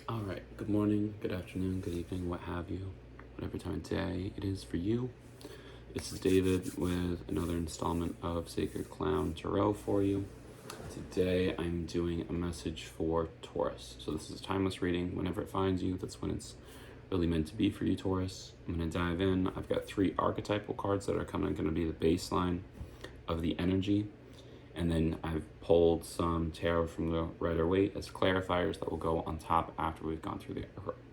All right, good morning, good afternoon, good evening, what have you, whatever time of day it is for you. This is David with another installment of Sacred Clown Tarot for you. Today I'm doing a message for Taurus. So this is a timeless reading. Whenever it finds you, that's when it's really meant to be for you, Taurus. I'm going to dive in. I've got 3 archetypal cards that are going to be the baseline of the energy. And then I've pulled some tarot from the Rider-Waite as clarifiers that will go on top after we've gone through the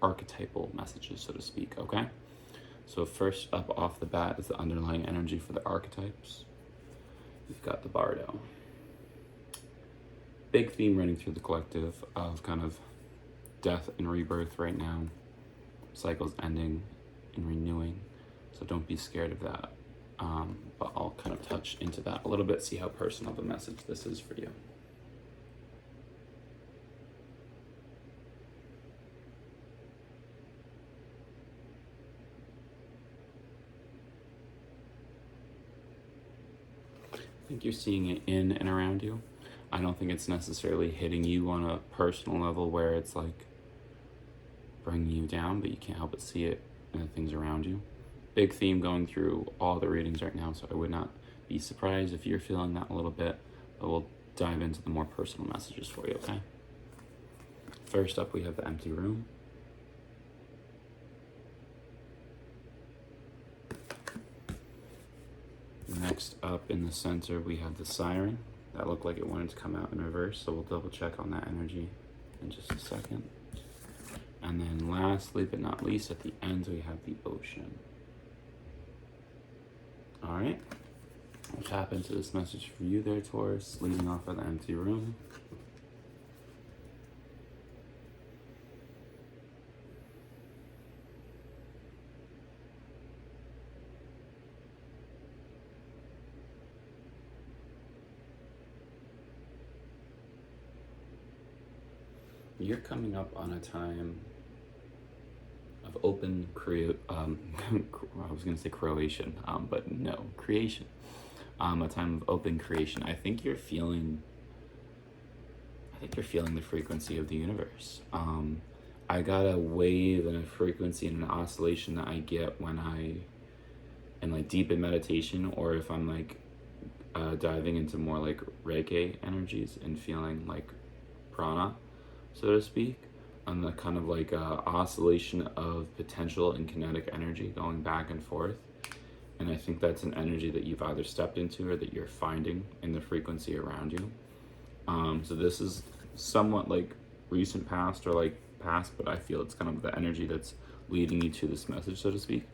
archetypal messages, so to speak, okay? So first up off the bat is the underlying energy for the archetypes. You've got the Bardo. Big theme running through the collective of kind of death and rebirth right now. Cycles ending and renewing, so don't be scared of that. But I'll kind of touch into that a little bit, see how personal of a message this is for you. I think you're seeing it in and around you. I don't think it's necessarily hitting you on a personal level where it's like bringing you down, but you can't help but see it in the things around you. Big theme going through all the readings right now, so I would not be surprised if you're feeling that a little bit, but we'll dive into the more personal messages for you, okay? First up, we have the empty room. Next up in the center, we have the siren. That looked like it wanted to come out in reverse, so we'll double check on that energy in just a second. And then lastly, but not least, at the end, we have the ocean. All right, we'll tap into this message for you there, Taurus, leading off with the empty room. You're coming up on a time of open I was going to say Croatian, but no, creation. A time of open creation. I think you're feeling the frequency of the universe. I got a wave and a frequency and an oscillation that I get when I am like deep in meditation, or if I'm like diving into more like Reiki energies and feeling like prana, so to speak, on the kind of like oscillation of potential and kinetic energy going back and forth. And I think that's an energy that you've either stepped into or that you're finding in the frequency around you. So this is somewhat like recent past or like past, but I feel it's kind of the energy that's leading you to this message, so to speak.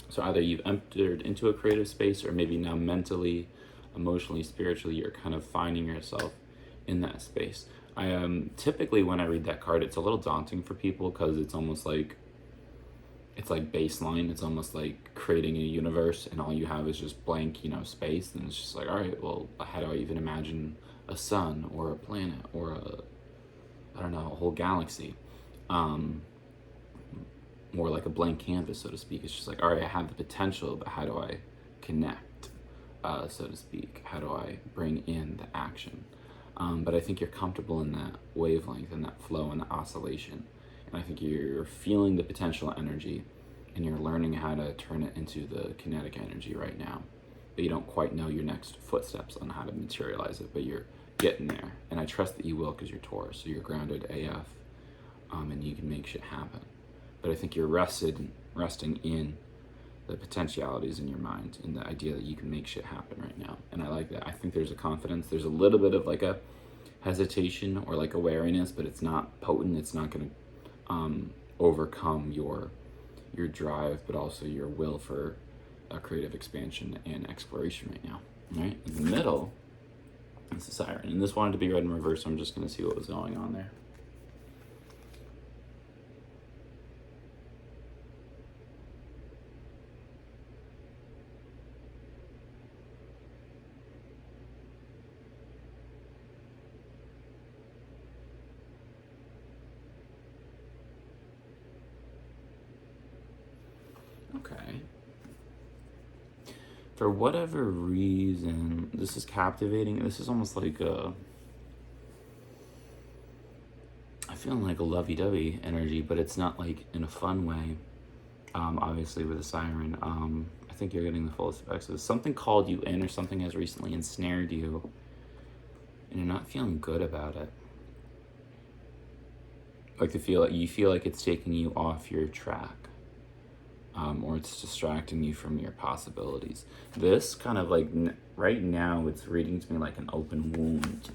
So either you've entered into a creative space, or maybe now mentally, emotionally, spiritually, you're kind of finding yourself in that space. I typically when I read that card, it's a little daunting for people because it's almost like baseline. It's almost like creating a universe and all you have is just blank, space. And it's just like, all right, well, how do I even imagine a sun or a planet or a whole galaxy? More like a blank canvas, so to speak. It's just like, all right, I have the potential, but how do I connect, so to speak? How do I bring in the action? But I think you're comfortable in that wavelength and that flow and the oscillation. And I think you're feeling the potential energy and you're learning how to turn it into the kinetic energy right now. But you don't quite know your next footsteps on how to materialize it, but you're getting there. And I trust that you will because you're Taurus, so you're grounded AF, and you can make shit happen. But I think you're resting in the potentialities in your mind and the idea that you can make shit happen right now. And I like that. I think there's a confidence. There's a little bit of like a hesitation or like a wariness, but it's not potent. It's not going to overcome your drive, but also your will for creative expansion and exploration right now. All right. In the middle is the siren. And this wanted to be read in reverse, so I'm just going to see what was going on there. Okay. For whatever reason, this is captivating. This is almost like I I feel like a lovey-dovey energy, but it's not like in a fun way. Obviously with a siren, I think you're getting the fullest effects. Something called you in, or something has recently ensnared you, and you're not feeling good about it. Like you feel like it's taking you off your track, or it's distracting you from your possibilities. This kind of like right now, it's reading to me like an open wound,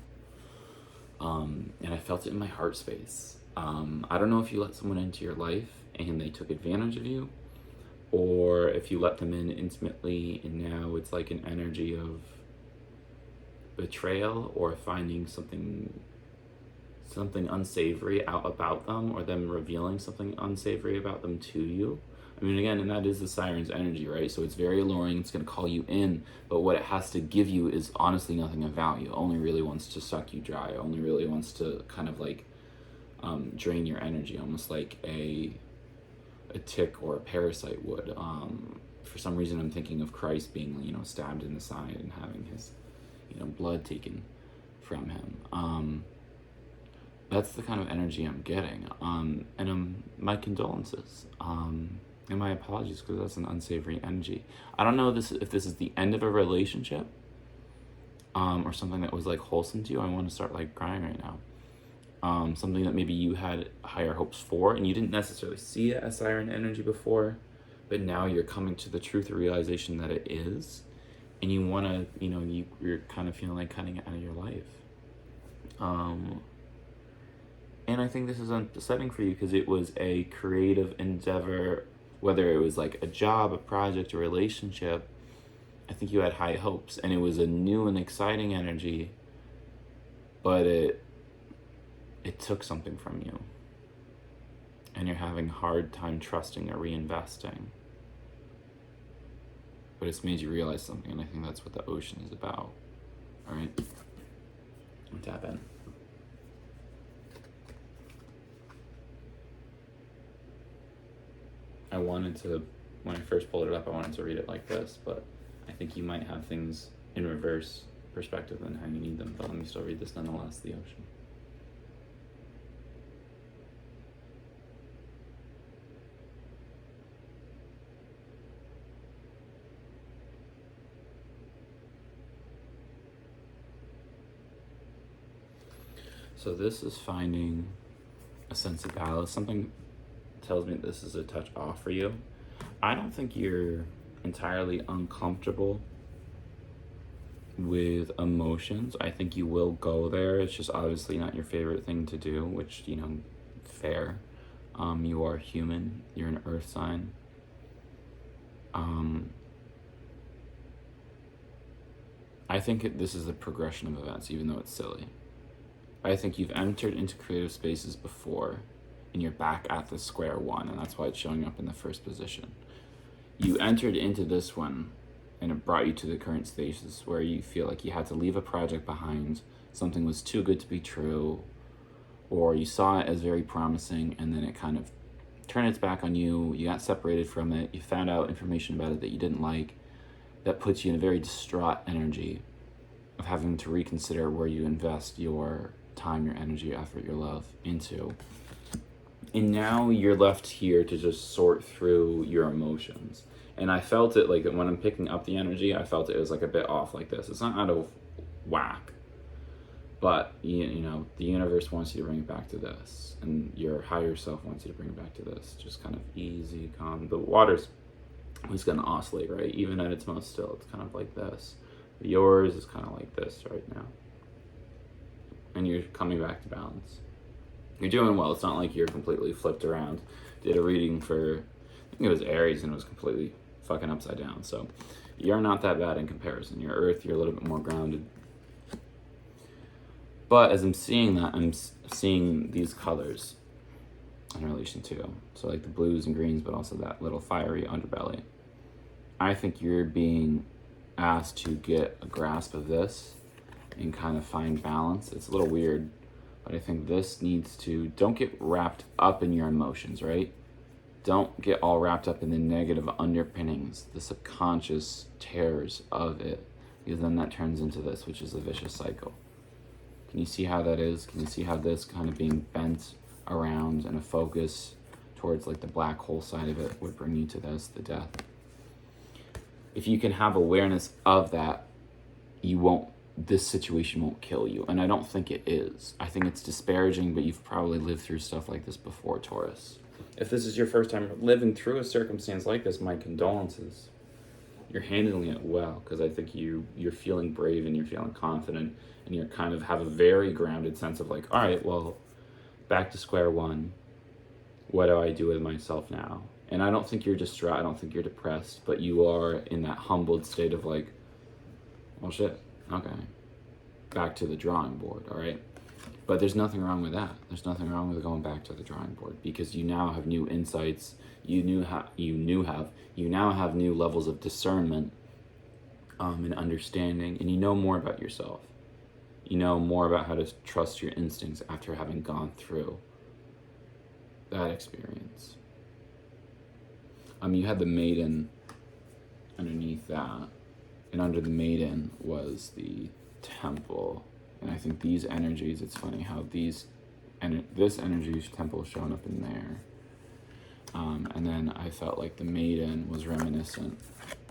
and I felt it in my heart space. I don't know if you let someone into your life and they took advantage of you, or if you let them in intimately and now it's like an energy of betrayal, or finding something unsavory out about them, or them revealing something unsavory about them to you. I mean, again, and that is the siren's energy, right? So it's very alluring, it's going to call you in, but what it has to give you is honestly nothing of value. It only really wants to suck you dry. It only really wants to kind of like drain your energy, almost like a tick or a parasite would. For some reason, I'm thinking of Christ being, stabbed in the side and having his, blood taken from him. That's the kind of energy I'm getting. And my condolences. And my apologies, because that's an unsavory energy. I don't know if this is the end of a relationship, or something that was like wholesome to you. I want to start like crying right now. Something that maybe you had higher hopes for, and you didn't necessarily see it as siren energy before, but now you're coming to the truth or realization that it is, and you want to, you're kind of feeling like cutting it out of your life. And I think this is upsetting for you because it was a creative endeavor, whether it was like a job, a project, a relationship. I think you had high hopes, and it was a new and exciting energy, but it took something from you, and you're having a hard time trusting or reinvesting. But it's made you realize something, and I think that's what the ocean is about. All right, tap in. I wanted to, when I first pulled it up, I wanted to read it like this, but I think you might have things in reverse perspective than how you need them. But let me still read this nonetheless. The ocean. So this is finding a sense of balance. Something tells me this is a touch off for you. I don't think you're entirely uncomfortable with emotions. I think you will go there. It's just obviously not your favorite thing to do, which, fair. You are human. You're an earth sign. I think this is a progression of events, even though it's silly. I think you've entered into creative spaces before, and you're back at the square one, and that's why it's showing up in the first position. You entered into this one, and it brought you to the current stages where you feel like you had to leave a project behind, something was too good to be true, or you saw it as very promising, and then it kind of turned its back on you, you got separated from it, you found out information about it that you didn't like, that puts you in a very distraught energy of having to reconsider where you invest your time, your energy, effort, your love into. And now you're left here to just sort through your emotions. And I felt it, like when I'm picking up the energy, I felt it was like a bit off like this. It's not out of whack, but the universe wants you to bring it back to this, and your higher self wants you to bring it back to this. Just kind of easy, calm. The water's always going to oscillate, right? Even at its most still, it's kind of like this. But yours is kind of like this right now. And you're coming back to balance. You're doing well. It's not like you're completely flipped around. Did a reading for, I think it was Aries, and it was completely fucking upside down. So you're not that bad in comparison. You're Earth, you're a little bit more grounded. But as I'm seeing that, I'm seeing these colors in relation to, so like the blues and greens, but also that little fiery underbelly. I think you're being asked to get a grasp of this and kind of find balance. It's a little weird, but I think this needs to, don't get wrapped up in your emotions, right? Don't get all wrapped up in the negative underpinnings, the subconscious terrors of it, because then that turns into this, which is a vicious cycle. Can you see how that is? Can you see how this kind of being bent around and a focus towards like the black hole side of it would bring you to the death. If you can have awareness of that, this situation won't kill you. And I don't think it is. I think it's disparaging, but you've probably lived through stuff like this before, Taurus. If this is your first time living through a circumstance like this, my condolences. You're handling it well, because I think you're feeling brave and you're feeling confident, and you're kind of have a very grounded sense of like, all right, well, back to square one. What do I do with myself now? And I don't think you're distraught. I don't think you're depressed, but you are in that humbled state of like, well, shit, okay, back to the drawing board, all right? But there's nothing wrong with that. There's nothing wrong with going back to the drawing board, because you now have new insights. You now have new levels of discernment and understanding, and you know more about yourself. You know more about how to trust your instincts after having gone through that experience. You had the maiden underneath that, and under the maiden was the temple. And I think these energies, it's funny how this energy temple is showing up in there. And then I felt like the maiden was reminiscent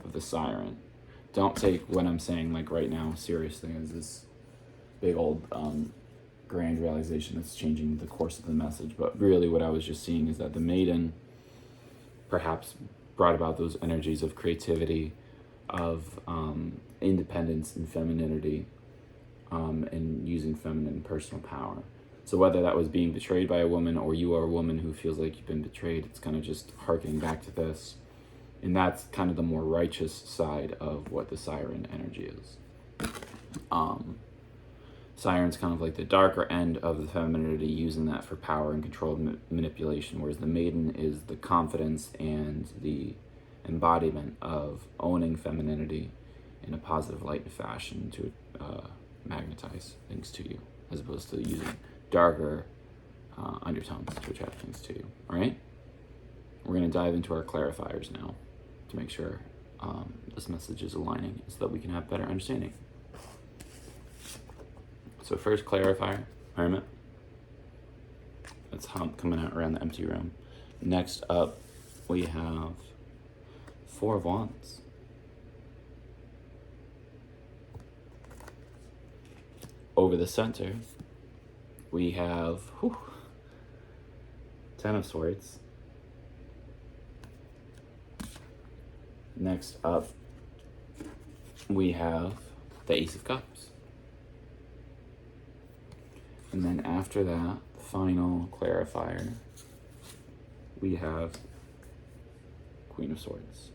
of the siren. Don't take what I'm saying like right now seriously as this big old grand realization that's changing the course of the message. But really what I was just seeing is that the maiden perhaps brought about those energies of creativity, of independence and femininity, and using feminine personal power. So whether that was being betrayed by a woman or you are a woman who feels like you've been betrayed, it's kind of just harkening back to this. And that's kind of the more righteous side of what the siren energy is. Siren's kind of like the darker end of the femininity, using that for power and control and manipulation, whereas the maiden is the confidence and the embodiment of owning femininity in a positive light and fashion to magnetize things to you, as opposed to using darker undertones to attract things to you. All right? We're going to dive into our clarifiers now to make sure this message is aligning so that we can have better understanding. So first clarifier, Hermit. That's coming out around the empty room. Next up, we have Four of Wands. Over the center, we have Ten of Swords. Next up, we have the Ace of Cups. And then after that, final clarifier, we have Queen of Swords.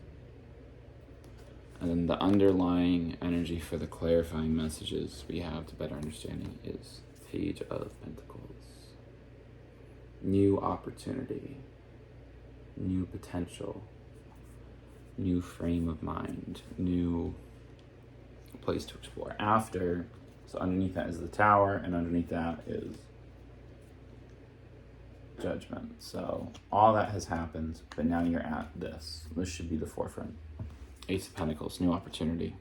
And then the underlying energy for the clarifying messages we have to better understanding is Page of Pentacles. New opportunity, new potential, new frame of mind, new place to explore. So underneath that is the Tower, and underneath that is Judgment. So all that has happened, but now you're at this. This should be the forefront. Ace of Pentacles, new opportunity.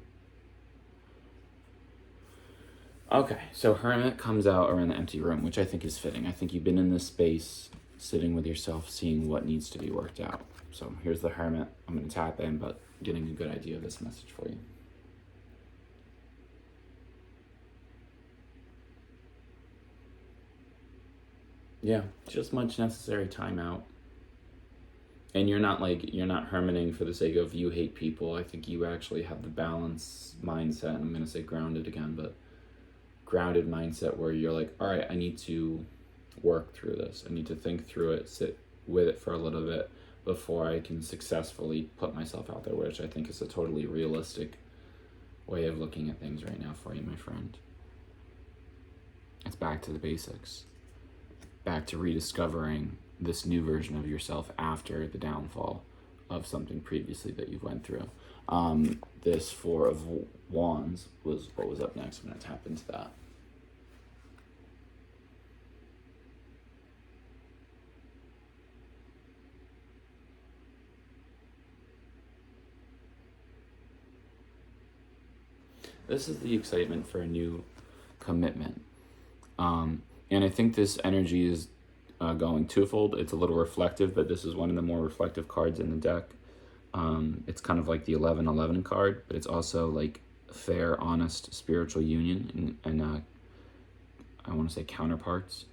Okay, so Hermit comes out around the empty room, which I think is fitting. I think you've been in this space, sitting with yourself, seeing what needs to be worked out. So here's the Hermit. I'm going to tap in, but getting a good idea of this message for you. Yeah, just much necessary time out. And you're not hermiting for the sake of you hate people. I think you actually have the balance mindset. I'm going to say grounded again, but grounded mindset where you're like, all right, I need to work through this. I need to think through it, sit with it for a little bit before I can successfully put myself out there, which I think is a totally realistic way of looking at things right now for you, my friend. It's back to the basics. Back to rediscovering this new version of yourself after the downfall of something previously that you went through. This Four of Wands was what was up next. I'm going to tap into that. This is the excitement for a new commitment. And I think this energy is going twofold. It's a little reflective, but this is one of the more reflective cards in the deck. It's kind of like the 11-11 card, but it's also like fair, honest, spiritual union, and I want to say counterparts.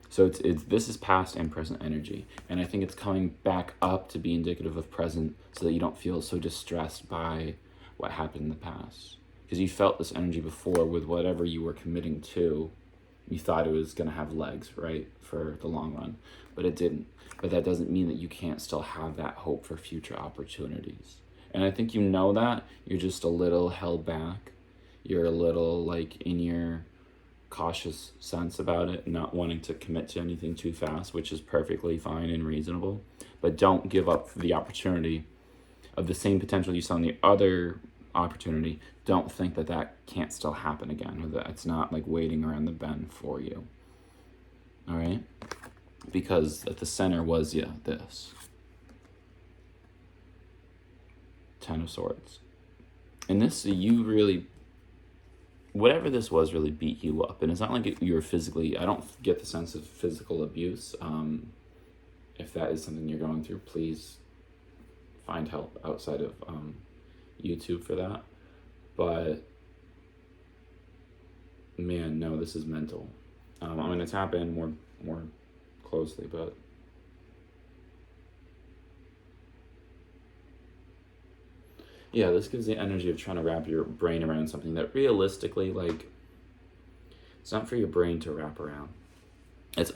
So this is past and present energy, and I think it's coming back up to be indicative of present, so that you don't feel so distressed by what happened in the past, because you felt this energy before with whatever you were committing to. You thought it was going to have legs, right, for the long run, but it didn't. But that doesn't mean that you can't still have that hope for future opportunities. And I think you know that. You're just a little held back. You're a little like in your cautious sense about it, not wanting to commit to anything too fast, which is perfectly fine and reasonable. But don't give up the opportunity of the same potential you saw in the other opportunity. Don't think that that can't still happen again, or that it's not like waiting around the bend for you. All right? Because at the center was, this. 10 of Swords. And this, you really, whatever this was really beat you up. And it's not like you were physically, I don't get the sense of physical abuse. If that is something you're going through, please find help outside of YouTube for that. But man, no, this is mental. I'm going to tap in more closely, but yeah, this gives the energy of trying to wrap your brain around something that realistically, like, it's not for your brain to wrap around. It's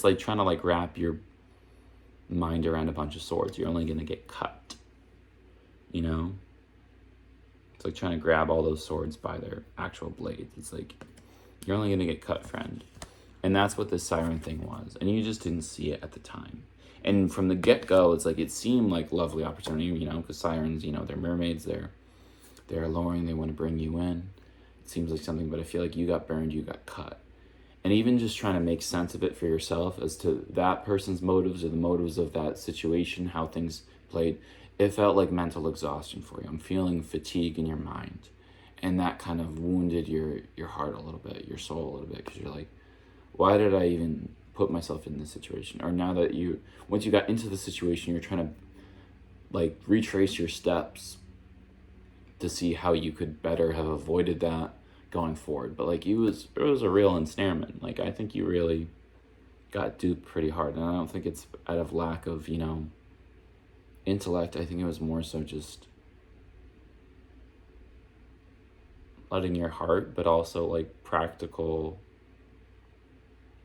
like trying to like wrap your mind around a bunch of swords. You're only gonna get cut, you know? It's like trying to grab all those swords by their actual blades. It's like, you're only gonna get cut, friend. And that's what this siren thing was. And you just didn't see it at the time. And from the get-go, it's like, it seemed like lovely opportunity, you know, because sirens, you know, they're mermaids, they're alluring, they want to bring you in. It seems like something, but I feel like you got burned, you got cut. And even just trying to make sense of it for yourself as to that person's motives or the motives of that situation, how things played, it felt like mental exhaustion for you. I'm feeling fatigue in your mind. And that kind of wounded your heart a little bit, your soul a little bit, because you're like, why did I even put myself in this situation? Or now that once you got into the situation, you're trying to like retrace your steps to see how you could better have avoided that going forward. But like it was a real ensnarement. Like I think you really got duped pretty hard. And I don't think it's out of lack of, you know, intellect. I think it was more so just letting your heart, but also like practical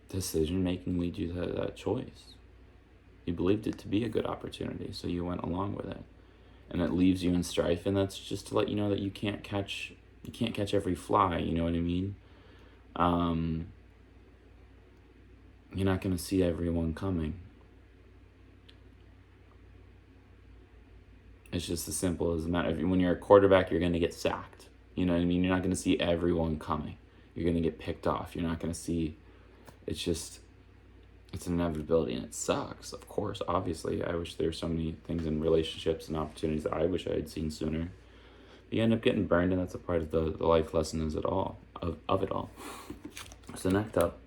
decision making lead you to that choice. You believed it to be a good opportunity, so you went along with it. And it leaves you in strife, and that's just to let you know that you can't catch every fly, you know what I mean? You're not gonna see everyone coming. It's just as simple as a matter of, when you're a quarterback, you're gonna get sacked. You know what I mean? You're not gonna see everyone coming. You're gonna get picked off. You're not gonna see. It's an inevitability, and it sucks, of course, obviously. I wish there were so many things in relationships and opportunities that I wish I had seen sooner. But you end up getting burned, and that's a part of the life lesson of it all. So next up,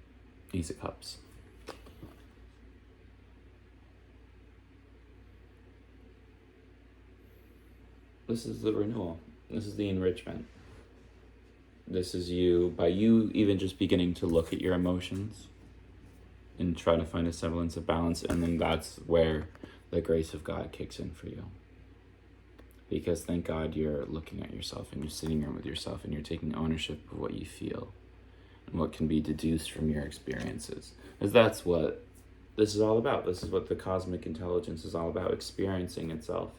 Ace of Cups. This is the renewal. This is the enrichment. This is by you even just beginning to look at your emotions and try to find a semblance of balance, and then that's where the grace of God kicks in for you. Because thank God you're looking at yourself, and you're sitting here with yourself, and you're taking ownership of what you feel and what can be deduced from your experiences. Because that's what this is all about. This is what the cosmic intelligence is all about, experiencing itself,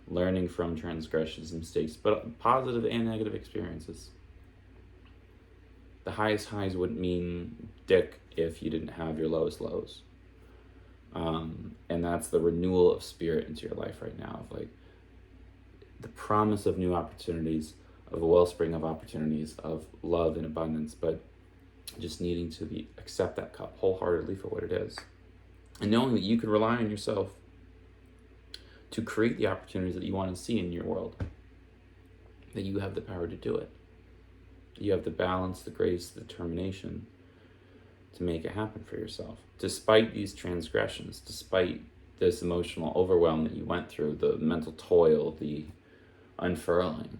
learning from transgressions and mistakes, but positive and negative experiences. The highest highs wouldn't mean dick if you didn't have your lowest lows. And that's the renewal of spirit into your life right now, of like the promise of new opportunities, of a wellspring of opportunities, of love and abundance, but just needing to accept that cup wholeheartedly for what it is. And knowing that you can rely on yourself to create the opportunities that you want to see in your world, that you have the power to do it. You have the balance, the grace, the determination to make it happen for yourself. Despite these transgressions, despite this emotional overwhelm that you went through, the mental toil, the unfurling.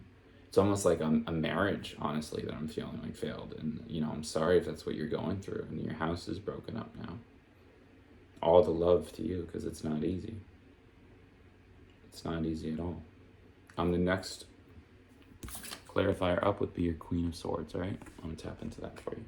It's almost like a marriage, honestly, that I'm feeling like failed. And, I'm sorry if that's what you're going through and your house is broken up now. All the love to you, because it's not easy. It's not easy at all. The next clarifier up would be your Queen of Swords, all right? I'm going to tap into that for you.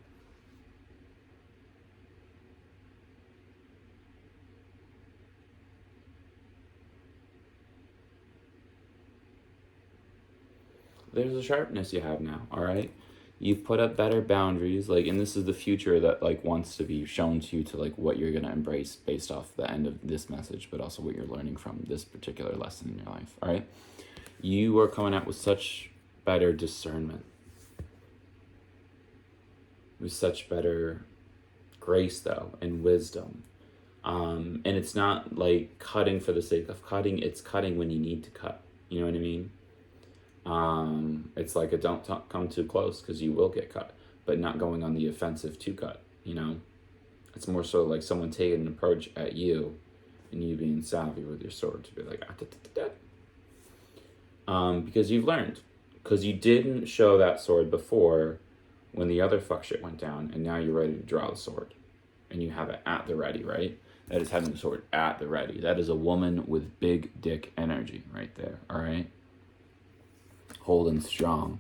There's a sharpness you have now, all right? You've put up better boundaries, and this is the future that, wants to be shown to you to, what you're going to embrace based off the end of this message, but also what you're learning from this particular lesson in your life, all right? You are coming out with such better discernment, with such better grace, though, and wisdom. And it's not, cutting for the sake of cutting. It's cutting when you need to cut. You know what I mean? It's like a don't come too close because you will get cut, but not going on the offensive to cut, It's more so like someone taking an approach at you and you being savvy with your sword to be like, because you've learned, because you didn't show that sword before when the other fuck shit went down, and now you're ready to draw the sword and you have it at the ready, right? That is having the sword at the ready. That is a woman with big dick energy right there, all right? Holding strong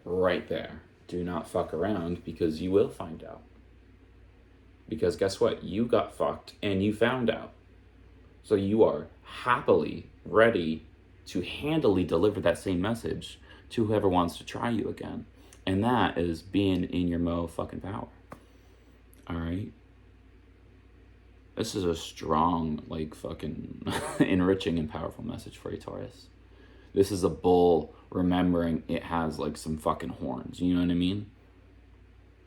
right there. Do not fuck around, because you will find out. Because guess what? You got fucked and you found out. So you are happily ready to handily deliver that same message to whoever wants to try you again. And that is being in your fucking power. All right? This is a strong, fucking enriching and powerful message for you, Taurus. This is a bull remembering it has some fucking horns. You know what I mean?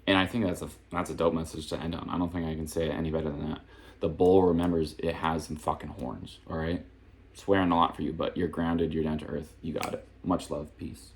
And I think that's a dope message to end on. I don't think I can say it any better than that. The bull remembers it has some fucking horns. All right? Swearing a lot for you, but you're grounded. You're down to earth. You got it. Much love. Peace.